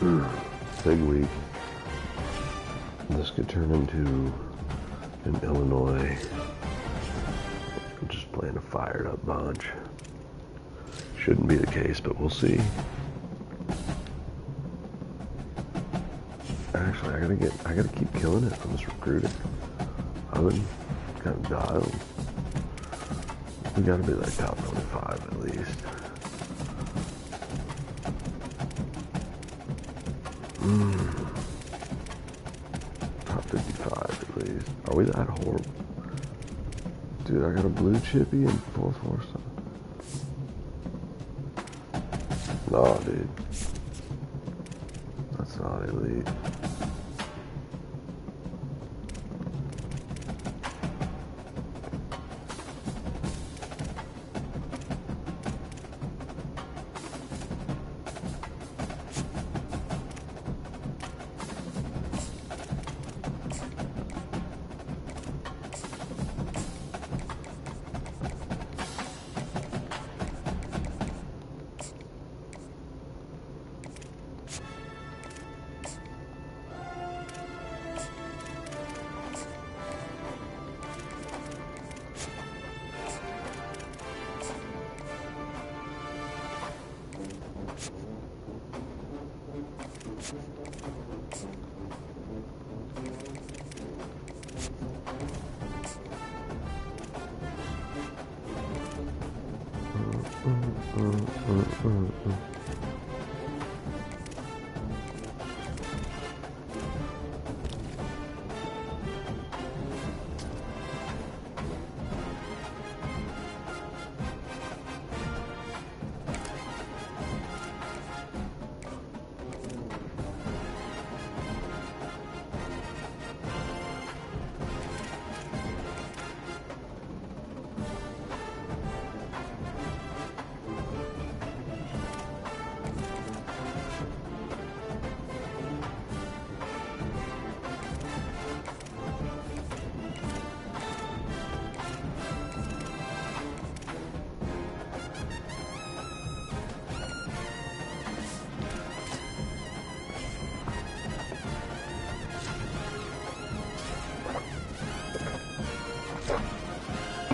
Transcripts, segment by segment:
Big week. This could turn into an Illinois. I'm just playing a fired up bunch. Shouldn't be the case, but we'll see. Actually, I gotta keep killing it on this recruiting. I've been kind of dialed. We gotta be like top 25 at least. Top 55 at least. Are we that horrible? Dude, I got a blue chippy and 4 star. No, dude. That's not elite.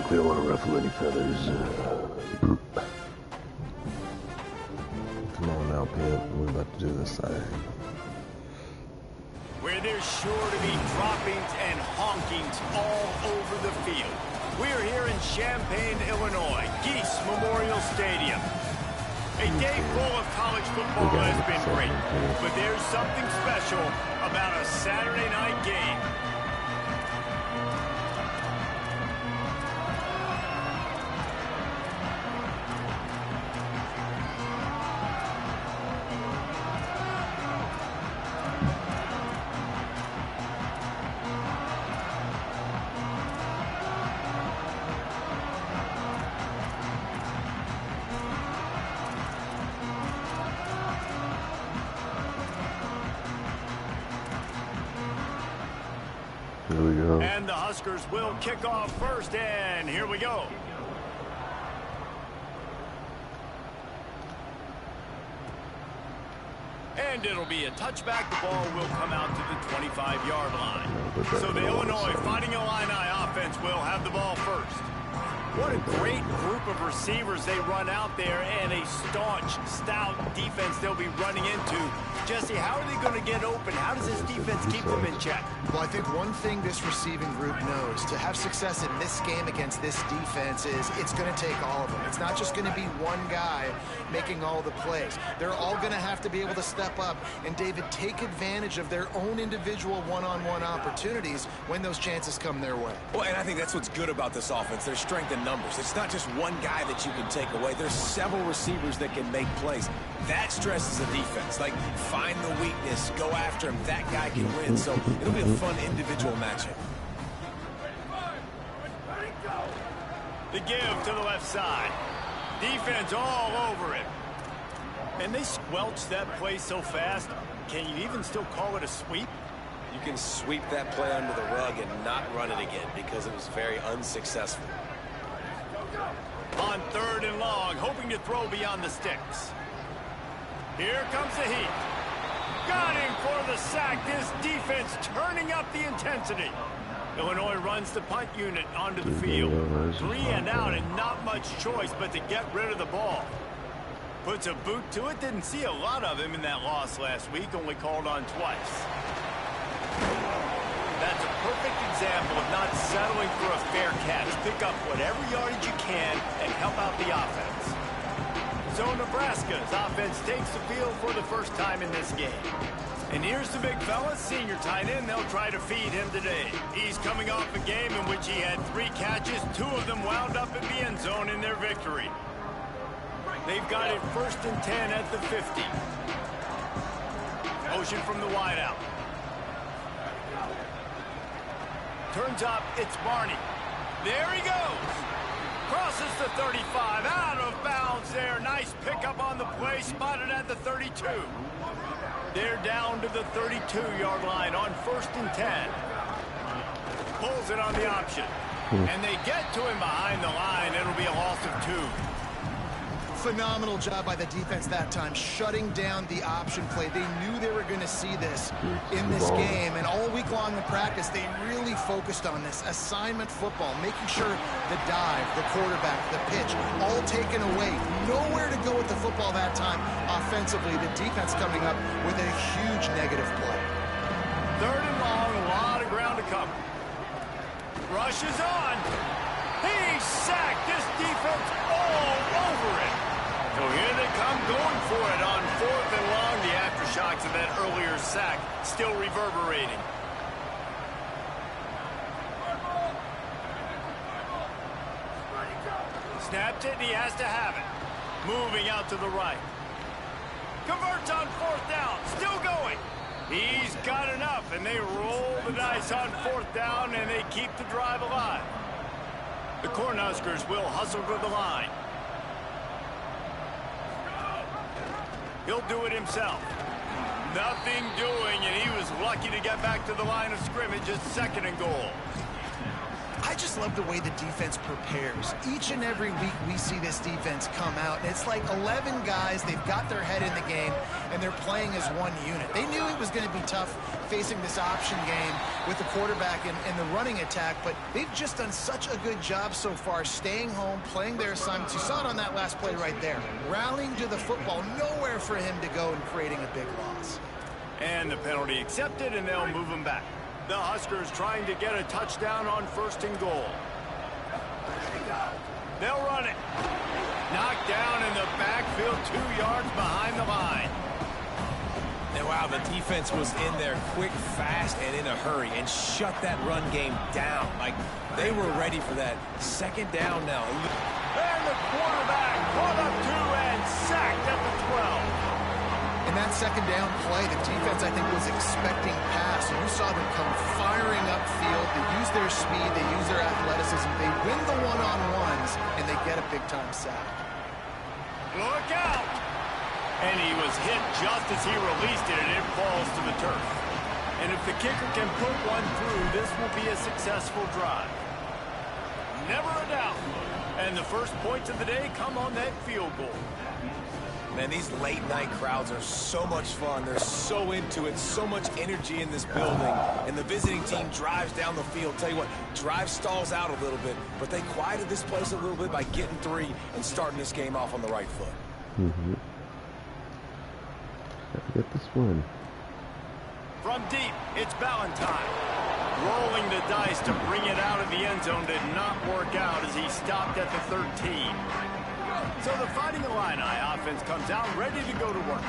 We don't want to ruffle any feathers. Come on now, Pimp. We're about to do this thing. Where there's sure to be droppings and honkings all over the field. We're here in Champaign, Illinois, Geese Memorial Stadium. A day full of college football has been great, but there's something special about a Saturday night game. Here we go. And the Huskers will kick off first, and here we go. And it'll be a touchback. The ball will come out to the 25-yard line. So the Illinois Fighting Illini offense will have the ball first. What a great group of receivers they run out there, and a staunch, stout defense they'll be running into. Jesse, how are they going to get open? How does this defense keep them in check? Well, I think one thing this receiving group knows, to have success in this game against this defense, is it's going to take all of them. It's not just going to be one guy making all the plays. They're all going to have to be able to step up and, David, take advantage of their own individual one-on-one opportunities when those chances come their way. Well, and I think that's what's good about this offense. There's strength in numbers. It's not just one guy that you can take away. There's several receivers that can make plays. That stresses the defense. Like, find the weakness, go after him. That guy can win. So it'll be a fun individual matchup. The give to the left side. Defense all over it. And they squelched that play so fast. Can you even still call it a sweep? You can sweep that play under the rug and not run it again because it was very unsuccessful. On 3rd and long, hoping to throw beyond the sticks. Here comes the heat. Got him for the sack. This defense turning up the intensity. Illinois runs the punt unit onto the field. 3 and out and not much choice but to get rid of the ball. Puts a boot to it. Didn't see a lot of him in that loss last week. Only called on twice. That's a perfect example of not settling for a fair catch. Pick up whatever yardage you can and help out the offense. So Nebraska's offense takes the field for the first time in this game. And here's the big fella, senior tight end. They'll try to feed him today. He's coming off a game in which he had 3 catches. 2 of them wound up in the end zone in their victory. They've got it 1st and 10 at the 50. Motion from the wideout. Turns up, it's Barney. There he goes. Crosses the 35, out of bounds there. Nice pickup on the play, spotted at the 32. They're down to the 32-yard line on 1st and 10. Pulls it on the option. And they get to him behind the line. It'll be a loss of 2. Phenomenal job by the defense that time, shutting down the option play. They knew they were going to see this in this game, and all week long in practice, they really focused on this assignment football, making sure the dive, the quarterback, the pitch, all taken away. Nowhere to go with the football that time offensively. The defense coming up with a huge negative play. 3rd and long, a lot of ground to cover. Rushes on. He's sacked. This defense all over it. So here they come going for it on 4th and long. The aftershocks of that earlier sack still reverberating. Snaps it, and he has to have it. Moving out to the right. Converts on 4th down. Still going. He's got enough, and they roll the dice on 4th down, and they keep the drive alive. The Cornhuskers will hustle to the line. He'll do it himself. Nothing doing, and he was lucky to get back to the line of scrimmage at 2nd and goal. I just love the way the defense prepares. Each and every week we see this defense come out, and it's like 11 guys. They've got their head in the game, and they're playing as one unit. They knew it was going to be tough facing this option game with the quarterback and the running attack, but they've just done such a good job so far, staying home, playing their assignments. You saw it on that last play right there. Rallying to the football, nowhere for him to go and creating a big loss. And the penalty accepted, and they'll move him back. The Huskers trying to get a touchdown on 1st and goal. They'll run it. Knocked down in the backfield, 2 yards behind the line. And wow, the defense was in there quick, fast, and in a hurry and shut that run game down. Like, they were ready for that. 2nd down now. And the quarterback caught up 2 and sacked at the 12. In that 2nd down play, the defense, I think, was expecting pass. You saw them come firing upfield. They use their speed. They use their athleticism. They win the one-on-ones, and they get a big-time sack. Look out! And he was hit just as he released it, and it falls to the turf. And if the kicker can put one through, this will be a successful drive. Never a doubt. And the first points of the day come on that field goal. Man, these late-night crowds are so much fun. They're so into it, so much energy in this building. And the visiting team drives down the field. Tell you what, drive stalls out a little bit, but they quieted this place a little bit by getting 3 and starting this game off on the right foot. Gotta get this one. From deep, it's Ballantyne. Rolling the dice to bring it out of the end zone did not work out as he stopped at the 13. So the Fighting Illini offense comes out ready to go to work.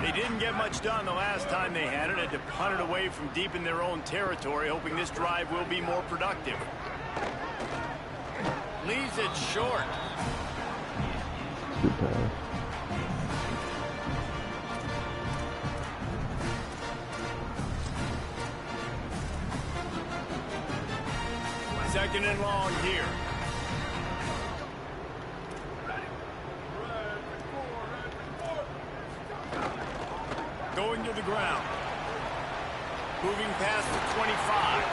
They didn't get much done the last time they had it. Had to punt it away from deep in their own territory, hoping this drive will be more productive. Leaves it short. Good pass. 2nd and long here. Going to the ground. Moving past the 25.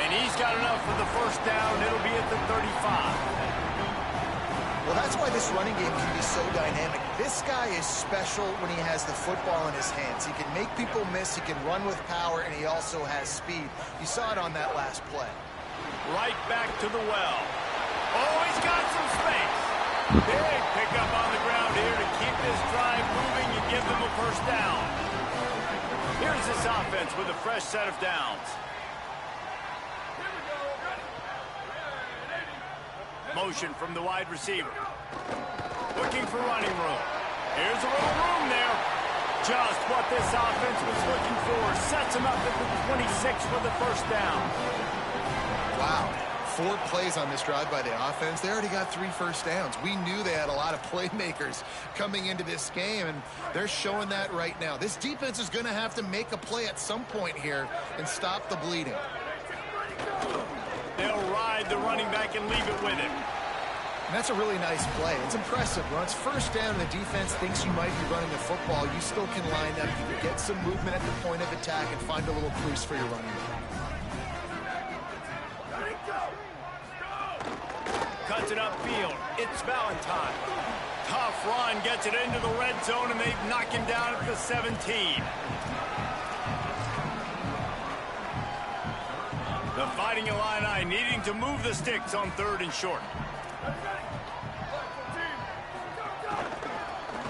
And he's got enough for the 1st down. It'll be at the 35. Well, that's why this running game can be so dynamic. This guy is special when he has the football in his hands. He can make people miss, he can run with power, and he also has speed. You saw it on that last play. Right back to the well. Oh, he's got some space. Big pickup on the ground here to keep this drive moving and give them a first down. Here's this offense with a fresh set of downs. Motion from the wide receiver. Looking for running room. Here's a little room there. Just what this offense was looking for. Sets him up at the 26 for the first down. Wow. 4 plays on this drive by the offense. They already got 3 first downs. We knew they had a lot of playmakers coming into this game, and they're showing that right now. This defense is going to have to make a play at some point here and stop the bleeding. They'll ride the running back and leave it with him. And that's a really nice play. It's impressive. When it's first down and the defense thinks you might be running the football, you still can line up. You can get some movement at the point of attack and find a little crease for your running back. Cuts it upfield. It's Valentine. Tough run, gets it into the red zone, and they knock him down at the 17. The Fighting Illini needing to move the sticks on 3rd and short.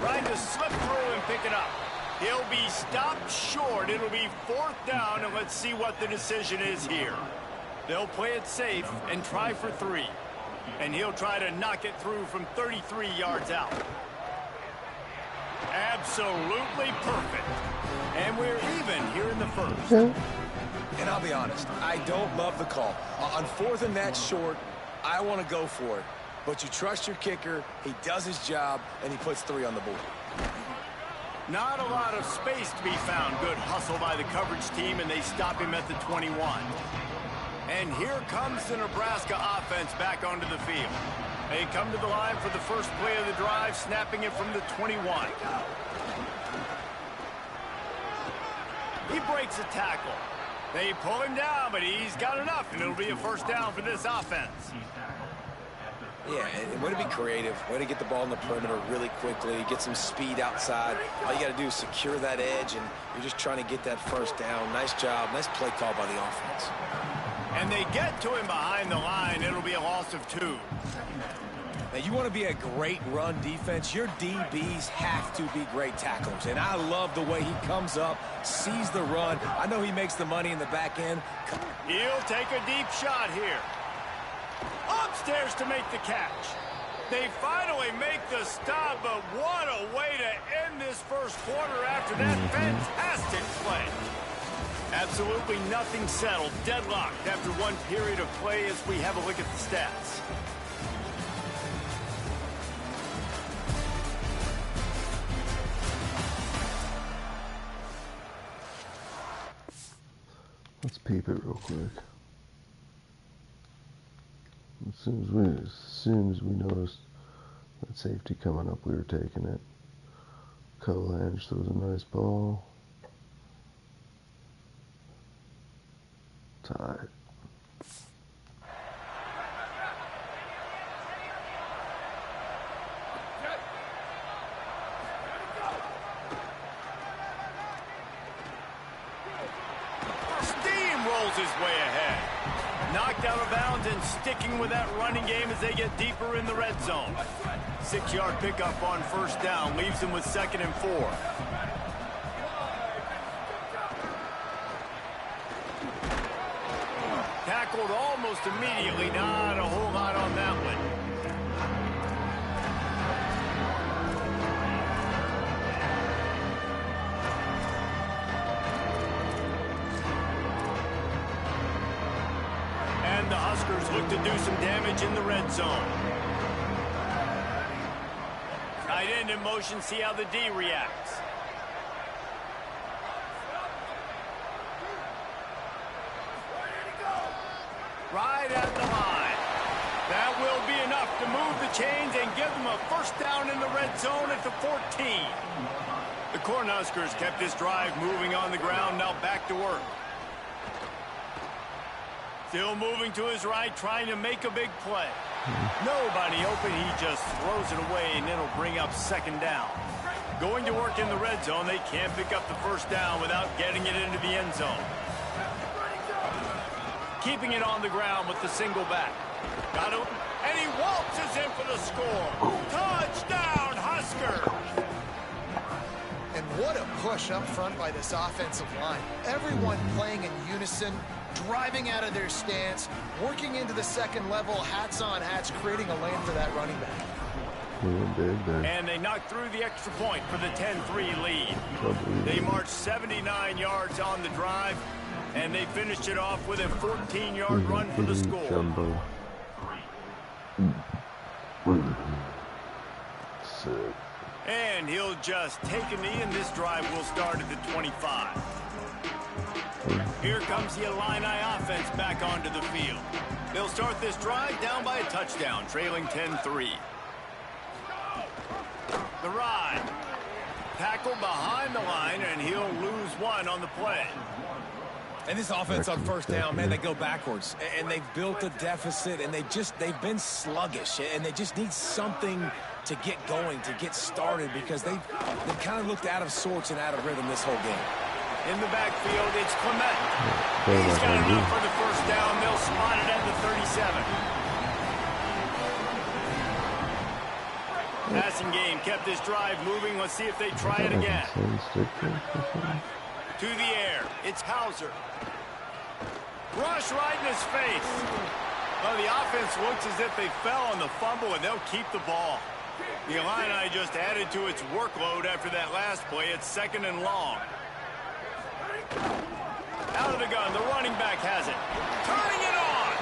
Trying to slip through and pick it up. He'll be stopped short. It'll be 4th down, and let's see what the decision is here. They'll play it safe and try for 3. And he'll try to knock it through from 33 yards out. Absolutely perfect. And we're even here in the first. And I'll be honest, I don't love the call. On 4th and that short, I want to go for it. But you trust your kicker, he does his job, and he puts 3 on the board. Not a lot of space to be found. Good hustle by the coverage team, and they stop him at the 21. And here comes the Nebraska offense back onto the field. They come to the line for the first play of the drive, snapping it from the 21. He breaks a tackle. They pull him down, but he's got enough, and it'll be a first down for this offense. Yeah, and way to be creative, way to get the ball in the perimeter really quickly, get some speed outside. All you got to do is secure that edge, and you're just trying to get that first down. Nice job, nice play call by the offense. And they get to him behind the line. It'll be a loss of 2. Now, you want to be a great run defense, your DBs have to be great tacklers. And I love the way he comes up, sees the run. I know he makes the money in the back end. He'll take a deep shot here. Upstairs to make the catch. They finally make the stop, but what a way to end this first quarter after that fantastic play. Absolutely nothing settled, deadlocked after one period of play as we have a look at the stats. Let's peep it real quick. As soon as we noticed that safety coming up, we were taking it. Colange throws a nice ball. Tied. Steamrolls his way ahead. Knocked out of bounds and sticking with that running game as they get deeper in the red zone. 6-yard pickup on first down leaves them with 2nd and 4. Tackled almost immediately. Not a whole lot on that one. And the Huskers look to do some damage in the red zone. Tight end in motion, see how the D reacts. Right at the line. That will be enough to move the chains and give them a first down in the red zone at the 14. The Cornhuskers kept this drive moving on the ground, now back to work. Still moving to his right, trying to make a big play. Nobody open, he just throws it away, and it'll bring up second down. Going to work in the red zone, they can't pick up the first down without getting it into the end zone. Keeping it on the ground with the single back. Got it, and he waltzes in for the score. Touchdown, Huskers! And what a push up front by this offensive line. Everyone playing in unison, driving out of their stance, working into the second level, hats on hats, creating a lane for that running back. And they knocked through the extra point for the 10-3 lead. They marched 79 yards on the drive, and they finished it off with a 14-yard run for the score. And he'll just take a knee, and this drive will start at the 25. Here comes the Illini offense back onto the field. They'll start this drive down by a touchdown, trailing 10-3. The ride. Tackle behind the line, and he'll lose one on the play. And this offense on first down, man, they go backwards. And they've built a deficit, and they've been sluggish. And they just need something to get going, to get started, because they've kind of looked out of sorts and out of rhythm this whole game. In the backfield, it's Clement. He's got enough for the first down. They'll spot it at the 37. Passing game kept this drive moving. Let's see if they try it again. To the air. It's Hauser. Rush right in his face. Well, the offense looks as if they fell on the fumble, and they'll keep the ball. The Illini just added to its workload after that last play. It's second and long. Out of the gun, the running back has it. Turning it on.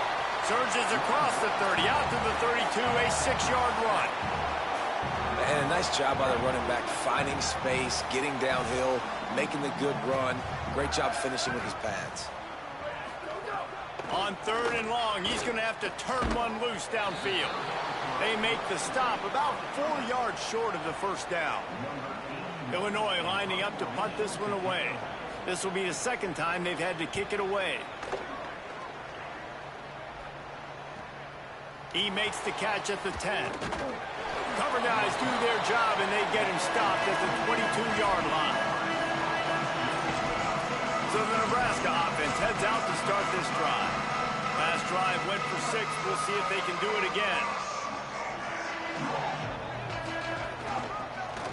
Surges across the 30, out to the 32, a 6-yard run. And a nice job by the running back, finding space, getting downhill, making the good run. Great job finishing with his pads. On third and long, he's going to have to turn one loose downfield. They make the stop about 4 yards short of the first down. Illinois lining up to punt this one away. This will be the second time they've had to kick it away. He makes the catch at the 10. Cover guys do their job, and they get him stopped at the 22-yard line. So the Nebraska offense heads out to start this drive. Last drive went for 6. We'll see if they can do it again.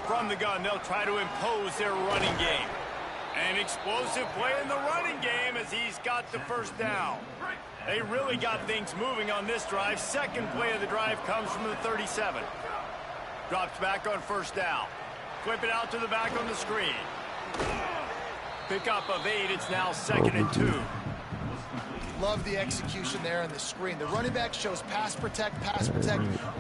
From the gun, they'll try to impose their running game. An explosive play in the running game as he's got the first down. They really got things moving on this drive. Second play of the drive comes from the 37. Drops back on first down. Flip it out to the back on the screen. Pickup of 8. It's now second and 2. Love the execution there on the screen. The running back shows pass protect.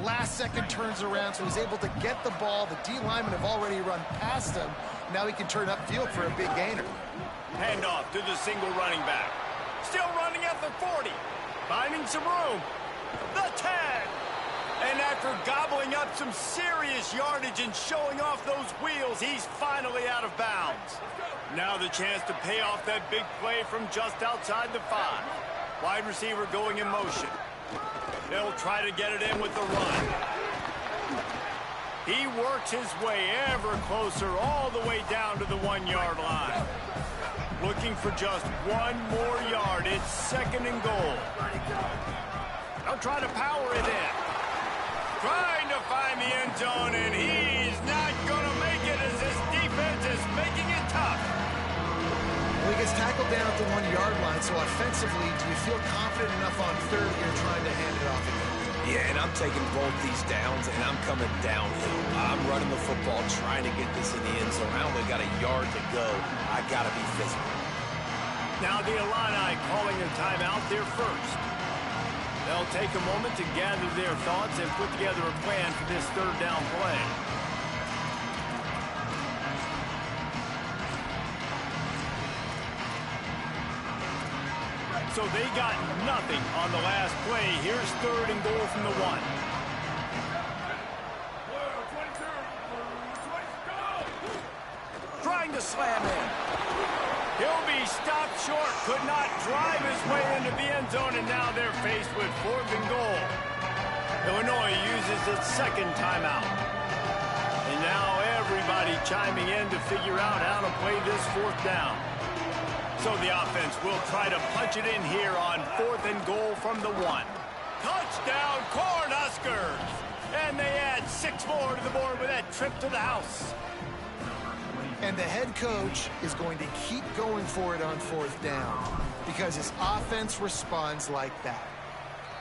Last second turns around, so he's able to get the ball. The D linemen have already run past him. Now he can turn upfield for a big gainer. Handoff to the single running back. Still running at the 40. Finding some room. The 10. And after gobbling up some serious yardage and showing off those wheels, he's finally out of bounds. Now the chance to pay off that big play from just outside the 5. Wide receiver going in motion. They'll try to get it in with the run. He works his way ever closer all the way down to the 1-yard line. Looking for just 1 more yard. It's second and goal. They'll try to power it in. Trying to find the end zone, and he's not going to make it as this defense is making it tough. Well, he gets tackled down at the 1-yard line, so offensively, do you feel confident enough on third you're trying to hand it off again? Yeah, and I'm taking both these downs, and I'm coming downhill. I'm running the football, trying to get this in the end zone. I only got a yard to go. I got to be physical. Now the Illini calling a timeout there first. They'll take a moment to gather their thoughts and put together a plan for this third down play. So they got nothing on the last play. Here's third and goal from the 1. Trying to slam in. He'll be stopped short. Could not drive his way into the end zone, and now they're faced with 4th and goal. Illinois uses its second timeout. And now everybody chiming in to figure out how to play this 4th down. So the offense will try to punch it in here on 4th and goal from the 1. Touchdown, Cornhuskers! And they add 6 more to the board with that trip to the house. And the head coach is going to keep going for it on 4th down because his offense responds like that.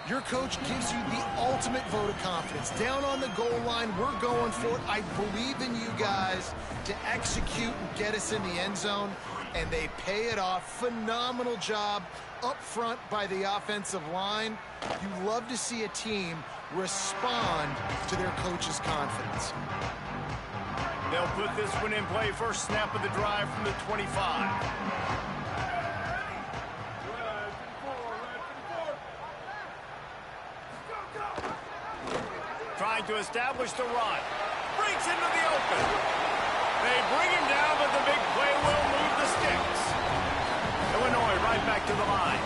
Your coach gives you the ultimate vote of confidence. Down on the goal line, we're going for it. I believe in you guys to execute and get us in the end zone, and they pay it off. Phenomenal job up front by the offensive line. You love to see a team respond to their coach's confidence. They'll put this one in play. First snap of the drive from the 25. Trying to establish the run. Breaks into the open. They bring him down, but the big play will move the sticks. Illinois right back to the line.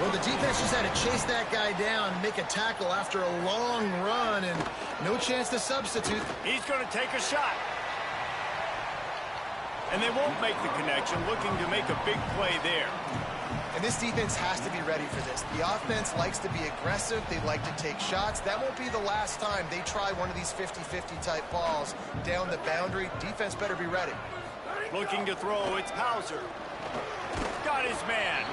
Well, the defense just had to chase that guy down, make a tackle after a long run, and no chance to substitute. He's going to take a shot. And they won't make the connection, looking to make a big play there. And this defense has to be ready for this. The offense likes to be aggressive. They like to take shots. That won't be the last time they try one of these 50-50 type balls down the boundary. Defense better be ready. Looking to throw, it's Hauser. Got his man.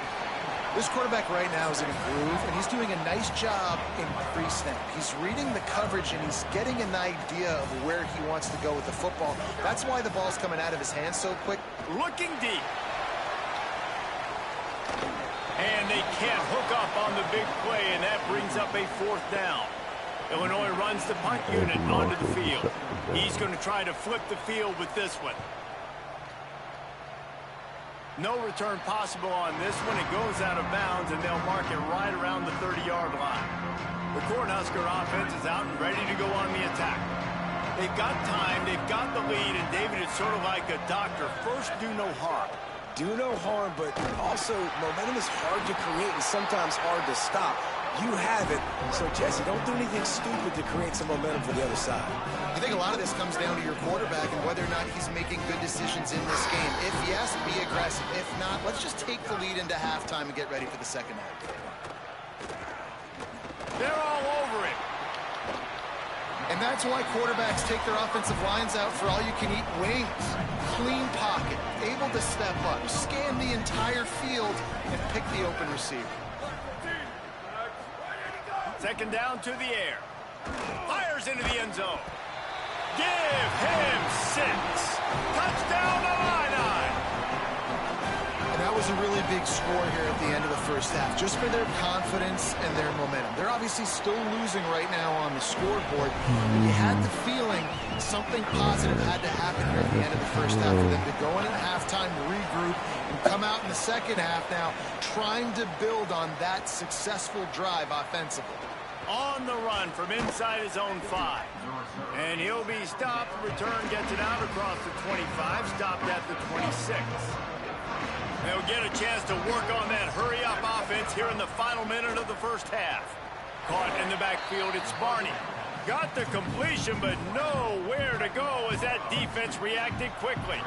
This quarterback right now is in a groove, and he's doing a nice job in pre-snap. He's reading the coverage, and he's getting an idea of where he wants to go with the football. That's why the ball's coming out of his hands so quick. Looking deep. And they can't hook up on the big play, and that brings up a 4th down. Illinois runs the punt unit onto the field. He's going to try to flip the field with this one. No return possible on this one. It goes out of bounds, and they'll mark it right around the 30-yard line. The Cornhusker offense is out and ready to go on the attack. They've got time, they've got the lead, and David, it's sort of like a doctor. First, do no harm. Do no harm, but also momentum is hard to create and sometimes hard to stop. You have it, so Jesse, don't do anything stupid to create some momentum for the other side. I think a lot of this comes down to your quarterback and whether or not he's making good decisions in this game. If yes, be aggressive. If not, let's just take the lead into halftime and get ready for the second half. They're all over it. And that's why quarterbacks take their offensive lines out for all-you-can-eat wings. Clean pocket, able to step up, scan the entire field, and pick the open receiver. Second down to the air. Fires into the end zone. Give him 6. Touchdown Illini. And that was a really big score here at the end of the first half, just for their confidence and their momentum. They're obviously still losing right now on the scoreboard, but you had the feeling something positive had to happen here at the end of the first half for them to go in at halftime, regroup, and come out in the second half now trying to build on that successful drive offensively. On the run from inside his own 5. And he'll be stopped. Return gets it out across the 25, stopped at the 26. They'll get a chance to work on that hurry-up offense here in the final minute of the first half. Caught in the backfield, it's Barney. Got the completion, but nowhere to go as that defense reacted quickly.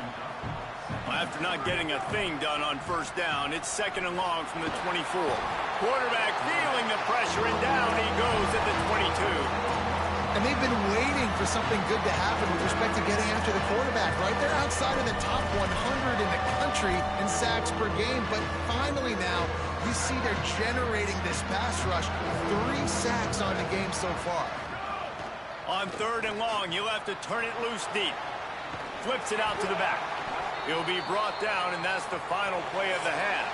After not getting a thing done on first down, it's second and long from the 24. Quarterback feeling the pressure, and down he goes at the 22. And they've been waiting for something good to happen with respect to getting after the quarterback, right? They're outside of the top 100 in the country in sacks per game, but finally now you see they're generating this pass rush. 3 sacks on the game so far. On third and long, he'll have to turn it loose deep. Flips it out to the back. He'll be brought down, and that's the final play of the half.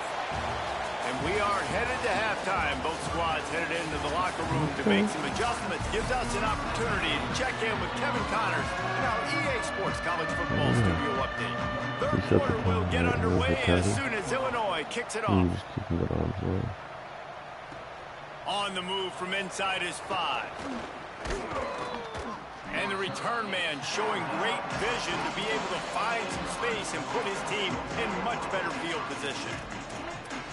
And we are headed to halftime. Both squads headed into the locker room to make some adjustments. Gives us an opportunity to check in with Kevin Connors in our EA Sports College Football Studio update. Third quarter will get underway as soon as Illinois kicks it off. On the move from inside his 5. And the return man showing great vision to be able to find some space and put his team in much better field position.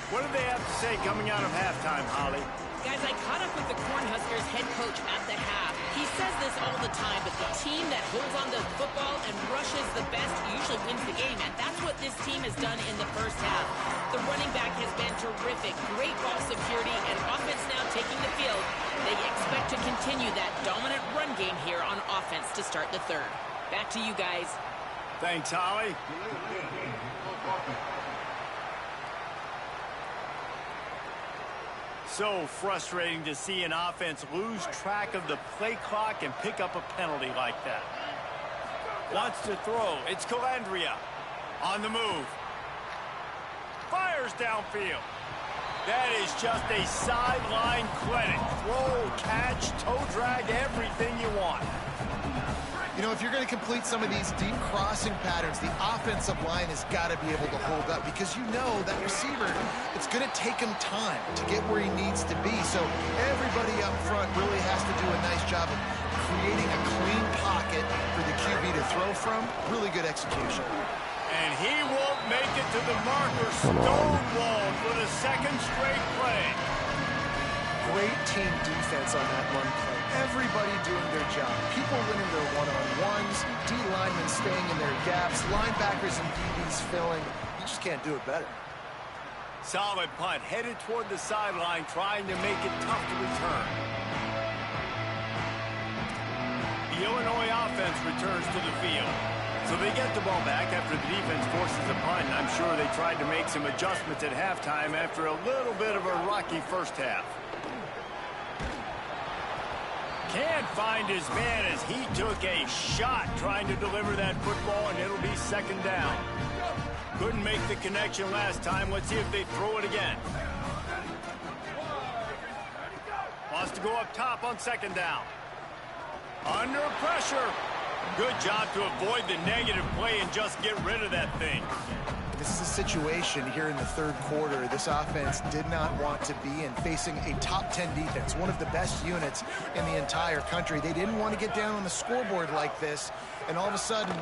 What do they have to say coming out of halftime, Holly? Guys, I caught up with the Cornhuskers head coach at the half. He says this all the time, but the team that holds on to the football and rushes the best usually wins the game, and that's what this team has done in the first half. The running back has been terrific. Great ball security and offense now taking the field. They expect to continue that dominant run game here on offense to start the third. Back to you guys. Thanks, Holly. So frustrating to see an offense lose track of the play clock and pick up a penalty like that. Wants to throw. It's Calandria. On the move. Fires downfield. That is just a sideline clinic. Throw, catch, toe drag, everything you want. You know, if you're going to complete some of these deep crossing patterns, the offensive line has got to be able to hold up because you know that receiver, it's going to take him time to get where he needs to be. So everybody up front really has to do a nice job of creating a clean pocket for the QB to throw from. Really good execution. And he won't make it to the marker. Stonewalled for the second straight play. Great team defense on that run play. Everybody doing their job. People winning their one-on-ones, D linemen staying in their gaps, linebackers and DBs filling. You just can't do it better. Solid punt, headed toward the sideline, trying to make it tough to return. The Illinois offense returns to the field. So they get the ball back after the defense forces a punt, and I'm sure they tried to make some adjustments at halftime after a little bit of a rocky first half. Can't find his man as he took a shot trying to deliver that football, and it'll be second down. Couldn't make the connection last time. Let's see if they throw it again. Wants to go up top on second down. Under pressure. Good job to avoid the negative play and just get rid of that thing. This is a situation here in the third quarter this offense did not want to be in, facing a top 10 defense, one of the best units in the entire country. They didn't want to get down on the scoreboard like this and all of a sudden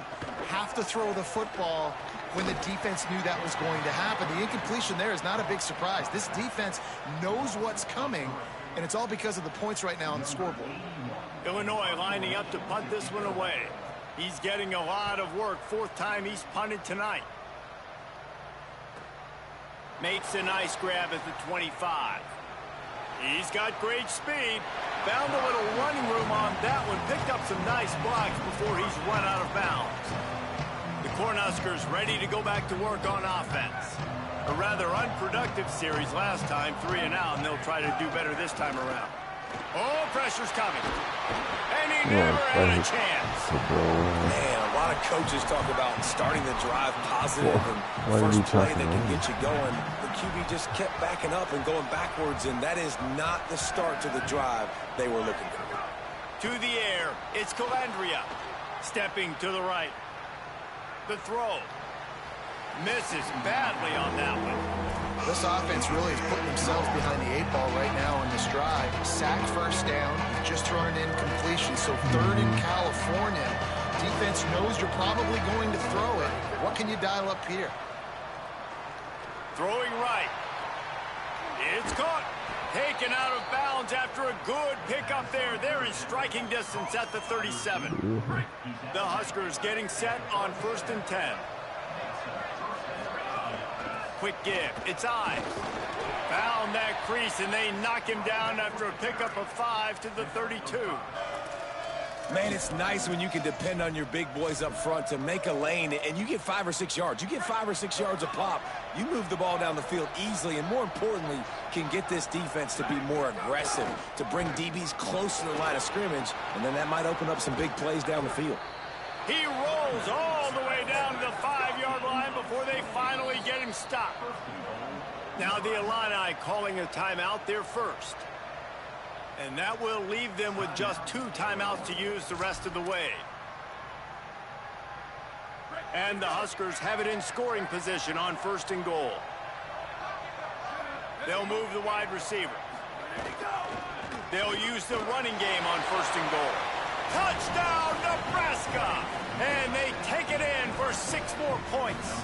have to throw the football when the defense knew that was going to happen. The incompletion there is not a big surprise. This defense knows what's coming, and it's all because of the points right now on the scoreboard. Illinois lining up to punt this one away. He's getting a lot of work. Fourth time he's punted tonight. Makes a nice grab at the 25. He's got great speed. Found a little running room on that one. Picked up some nice blocks before he's run out of bounds. The Cornhuskers ready to go back to work on offense. A rather unproductive series last time, 3 and out, and they'll try to do better this time around. Oh, pressure's coming. And he never had a chance. Man, a lot of coaches talk about starting the drive positive and first play that can get you going. The QB just kept backing up and going backwards, and that is not the start to the drive they were looking for. To the air, it's Calandria. Stepping to the right. The throw. Misses badly on that one. This offense really is putting themselves behind the 8 ball right now on this drive. Sack first down, just thrown in completion. So third in California. Defense knows you're probably going to throw it. What can you dial up here? Throwing right. It's caught. Taken out of bounds after a good pickup there. They're in striking distance at the 37. The Huskers getting set on 1st and 10. Quick give. It's Ives. Found that crease, and they knock him down after a pickup of 5 to the 32. Man, it's nice when you can depend on your big boys up front to make a lane, and you get 5 or 6 yards. You get 5 or 6 yards a pop. You move the ball down the field easily, and more importantly, can get this defense to be more aggressive, to bring DBs close to the line of scrimmage, and then that might open up some big plays down the field. He rolls all the way down to the 5-yard line before they finally get him stopped. Now the Illini calling a timeout there first. And that will leave them with just 2 timeouts to use the rest of the way. And the Huskers have it in scoring position on 1st and goal. They'll move the wide receiver. They'll use the running game on 1st and goal. Touchdown, Nebraska! And they take it in for 6 more points.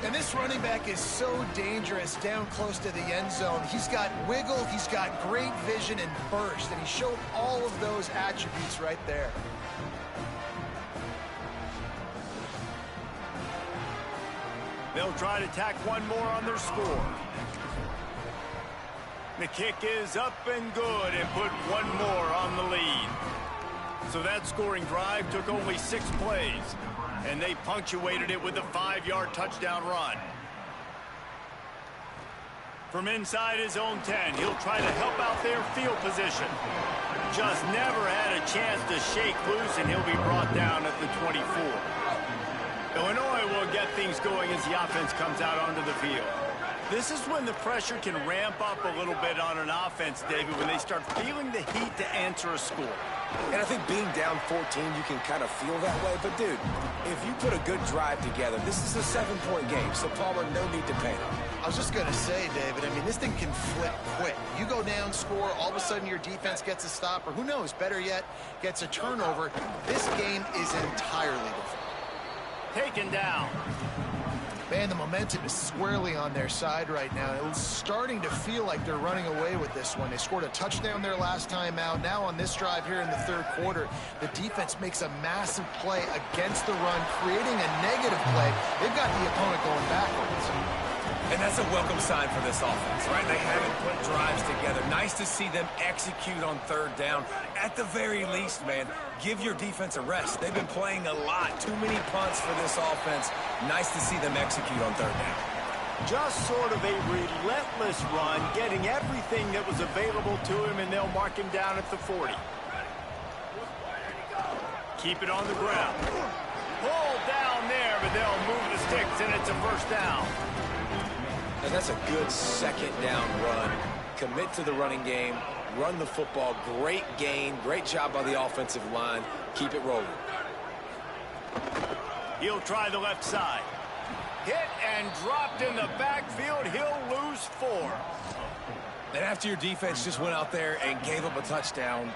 And this running back is so dangerous down close to the end zone. He's got wiggle, he's got great vision and burst, and he showed all of those attributes right there. They'll try to tack one more on their score. The kick is up and good and put one more on the lead. So that scoring drive took only 6 plays, and they punctuated it with a 5-yard touchdown run. From inside his own 10, he'll try to help out their field position. Just never had a chance to shake loose, and he'll be brought down at the 24. Illinois will get things going as the offense comes out onto the field. This is when the pressure can ramp up a little bit on an offense, David, when they start feeling the heat to answer a score. And I think being down 14, you can kind of feel that way. But, dude, if you put a good drive together, this is a 7-point game, so Palmer, no need to panic. I was just going to say, David, I mean, this thing can flip quick. You go down, score, all of a sudden your defense gets a stop, or who knows, better yet, gets a turnover. This game is entirely different. Taken down. Man, the momentum is squarely on their side right now. It's starting to feel like they're running away with this one. They scored a touchdown their last time out. Now on this drive here in the 3rd quarter, the defense makes a massive play against the run, creating a negative play. They've got the opponent going backwards. And that's a welcome sign for this offense, right? They haven't put drives together. Nice to see them execute on 3rd down. At the very least, man, give your defense a rest. They've been playing a lot. Too many punts for this offense. Nice to see them execute on 3rd down. Just sort of a relentless run, getting everything that was available to him, and they'll mark him down at the 40. Keep it on the ground. Pull down there, but they'll move the sticks, and it's a 1st down. And that's a good 2nd down run. Commit to the running game. Run the football. Great gain. Great job by the offensive line. Keep it rolling. He'll try the left side. Hit and dropped in the backfield. He'll lose 4. And after your defense just went out there and gave up a touchdown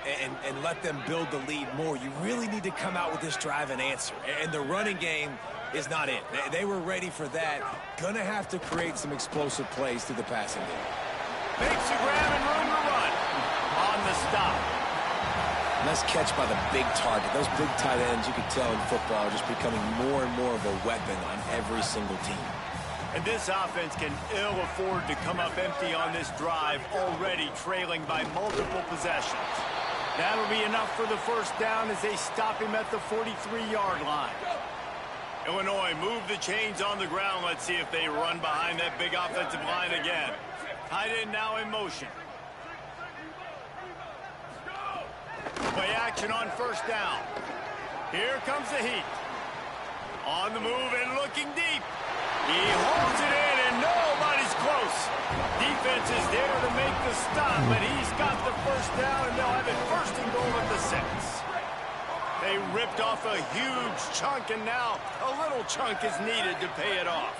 and let them build the lead more, you really need to come out with this drive and answer. And the running game is not it. They were ready for that. Gonna have to create some explosive plays through the passing game. Makes a grab and room to run. On the stop. Nice catch by the big target. Those big tight ends, you can tell in football, are just becoming more and more of a weapon on every single team. And this offense can ill afford to come up empty on this drive, already trailing by multiple possessions. That'll be enough for the 1st down as they stop him at the 43-yard line. Illinois move the chains on the ground. Let's see if they run behind that big offensive line again. Tight end now in motion. Play action on 1st down. Here comes the heat. On the move and looking deep. He holds it in and nobody's close. Defense is there to make the stop, but he's got the 1st down and they'll have it 1st and goal at the 6. They ripped off a huge chunk, and now a little chunk is needed to pay it off.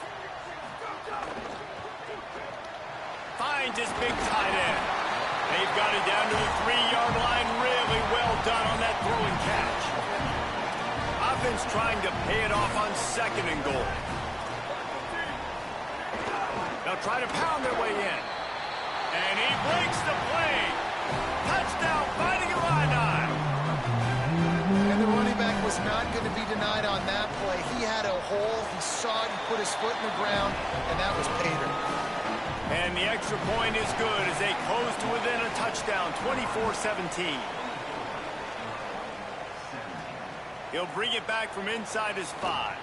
Finds his big tight end. They've got it down to the 3-yard line. Really well done on that throw and catch. Offense trying to pay it off on 2nd and goal. They'll try to pound their way in. And he breaks the play. Touchdown, Fighting Illini. And the running back was not going to be denied on that play. He had a hole. He saw it. He put his foot in the ground, and that was Pater. And the extra point is good as they close to within a touchdown, 24-17. He'll bring it back from inside his 5.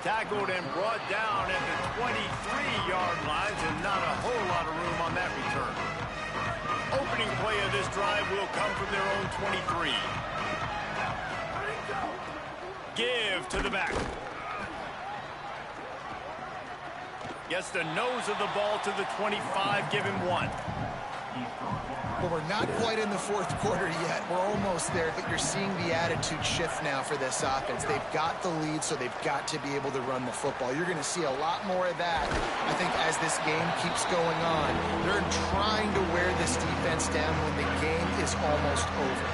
Tackled and brought down at the 23-yard lines, and not a whole lot of room on that return. Opening play of this drive will come from their own 23. Give to the back. Gets the nose of the ball to the 25, give him 1. Well, we're not quite in the 4th quarter yet. We're almost there, but you're seeing the attitude shift now for this offense. They've got the lead, so they've got to be able to run the football. You're going to see a lot more of that, I think, as this game keeps going on. They're trying to wear this defense down when the game is almost over.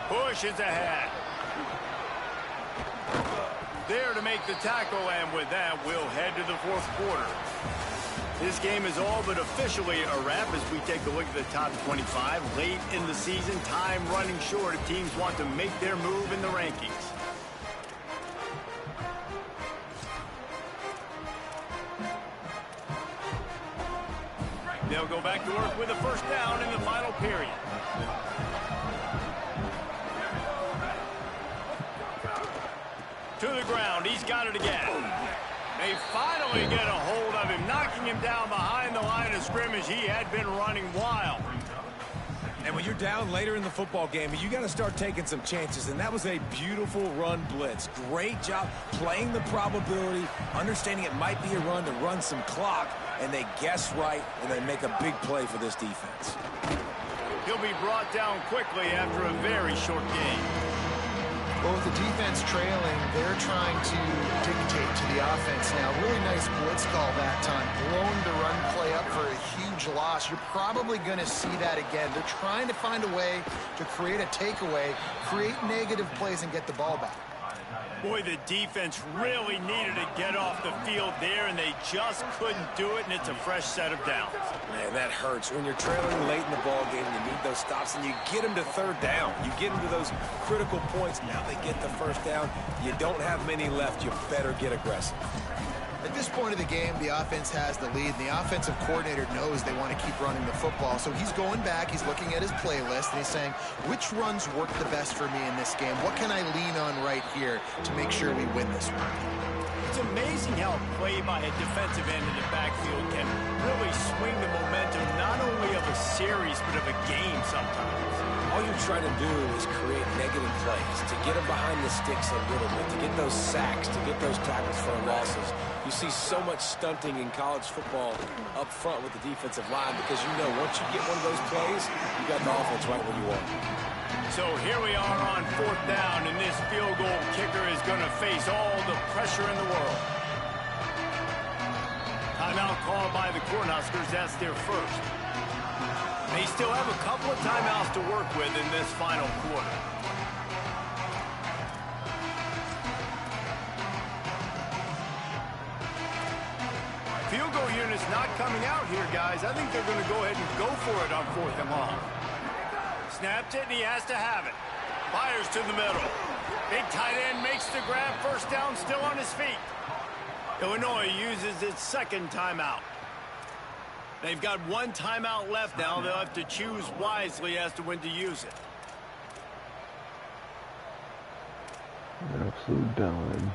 Pushes ahead. There to make the tackle, and with that, we'll head to the fourth quarter. This game is all but officially a wrap as we take a look at the top 25. Late in the season, time running short if teams want to make their move in the rankings. They'll go back to work with a first down in the final period. To the ground, he's got it again. They finally get a hold of him, knocking him down behind the line of scrimmage. He had been running wild. And when you're down later in the football game, you got to start taking some chances, and that was a beautiful run blitz. Great job playing the probability, understanding it might be a run to run some clock, and they guess right, and they make a big play for this defense. He'll be brought down quickly after a very short game. Well, with the defense trailing, they're trying to dictate to the offense now. Really nice blitz call that time. Blowing the run play up for a huge loss. You're probably going to see that again. They're trying to find a way to create a takeaway, create negative plays, and get the ball back. Boy, the defense really needed to get off the field there, and they just couldn't do it, and it's a fresh set of downs. Man, that hurts. When you're trailing late in the ball game, you need those stops, and you get them to third down. You get them to those critical points. Now they get the first down. You don't have many left. You better get aggressive. At this point of the game, the offense has the lead, and the offensive coordinator knows they want to keep running the football. So he's going back, he's looking at his playlist, and he's saying, which runs work the best for me in this game? What can I lean on right here to make sure we win this one? It's amazing how a play by a defensive end in the backfield can really swing the momentum not only of a series, but of a game sometimes. All you're trying to do is create negative plays, to get them behind the sticks a little bit, to get those sacks, to get those tackles for losses. You see so much stunting in college football up front with the defensive line because you know once you get one of those plays, you got the offense right where you want it. So here we are on fourth down, and this field goal kicker is going to face all the pressure in the world. Timeout called by the Cornhuskers. That's their first. They still have a couple of timeouts to work with in this final quarter. Field goal unit's not coming out here, guys. I think they're going to go ahead and go for it on fourth and long. Snapped it, and he has to have it. Fires to the middle. Big tight end makes the grab. First down, still on his feet. Illinois uses its second timeout. They've got one timeout left now. They'll have to choose wisely as to when to use it. Absolute dime.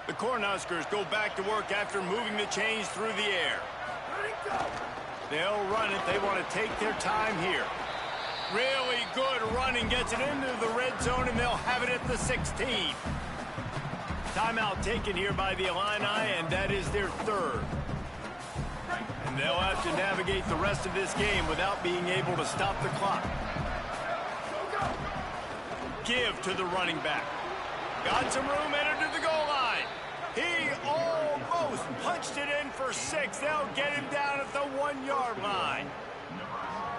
The Cornhuskers go back to work after moving the chains through the air. They'll run it. They want to take their time here. Really good running, gets it into the red zone, and they'll have it at the 16. Timeout taken here by the Illini, and that is their third. And they'll have to navigate the rest of this game without being able to stop the clock. Give to the running back. Got some room, entered to the goal line. He almost punched it in for 6. They'll get him down at the 1-yard line.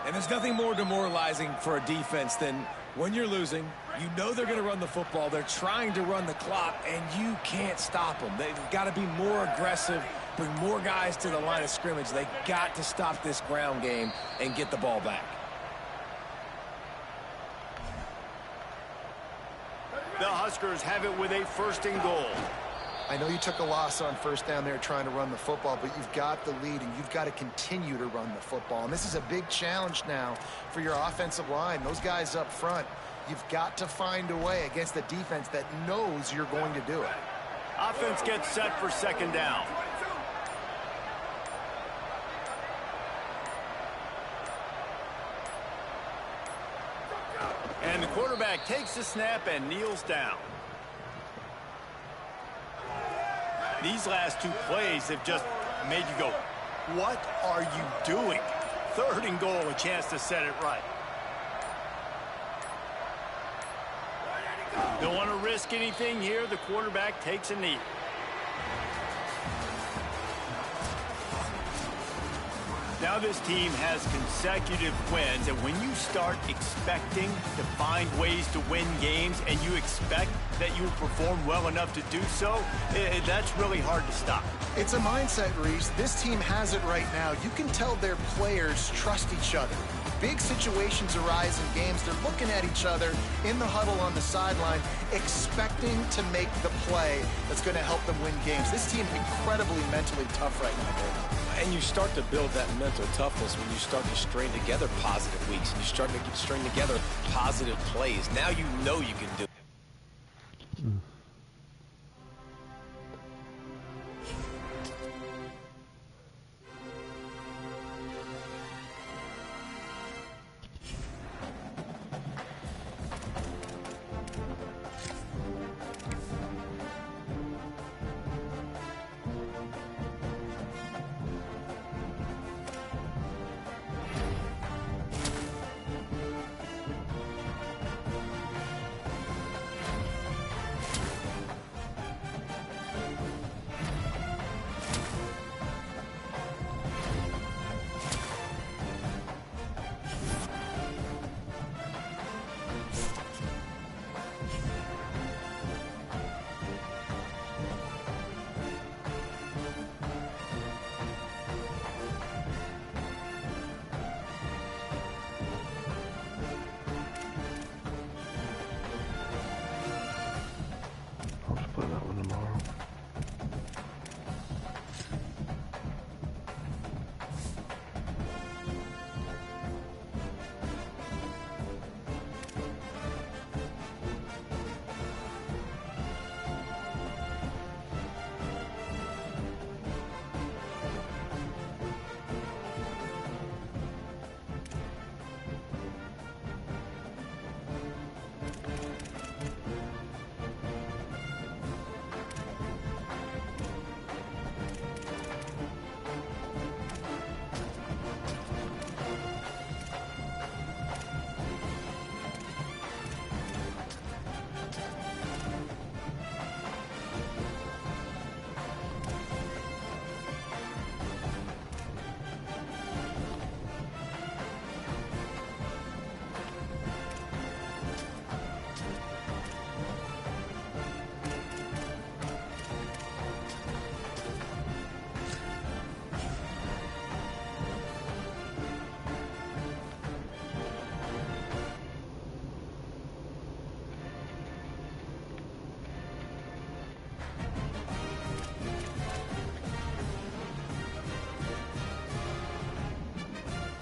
And there's nothing more demoralizing for a defense than when you're losing, you know they're going to run the football, they're trying to run the clock, and you can't stop them. They've got to be more aggressive, bring more guys to the line of scrimmage. They've got to stop this ground game and get the ball back. The Huskers have it with a first and goal. I know you took a loss on first down there trying to run the football, but you've got the lead, and you've got to continue to run the football. And this is a big challenge now for your offensive line. Those guys up front, you've got to find a way against a defense that knows you're going to do it. Offense gets set for second down. And the quarterback takes the snap and kneels down. These last two plays have just made you go, what are you doing? Third and goal, a chance to set it right. Don't want to risk anything here. The quarterback takes a knee. Now this team has consecutive wins, and when you start expecting to find ways to win games and you expect that you will perform well enough to do so, that's really hard to stop. It's a mindset, Reese. This team has it right now. You can tell their players trust each other. Big situations arise in games. They're looking at each other in the huddle on the sideline, expecting to make the play that's going to help them win games. This team is incredibly mentally tough right now, David. And you start to build that mental toughness when you start to string together positive weeks and you start to string together positive plays. Now you know you can do it.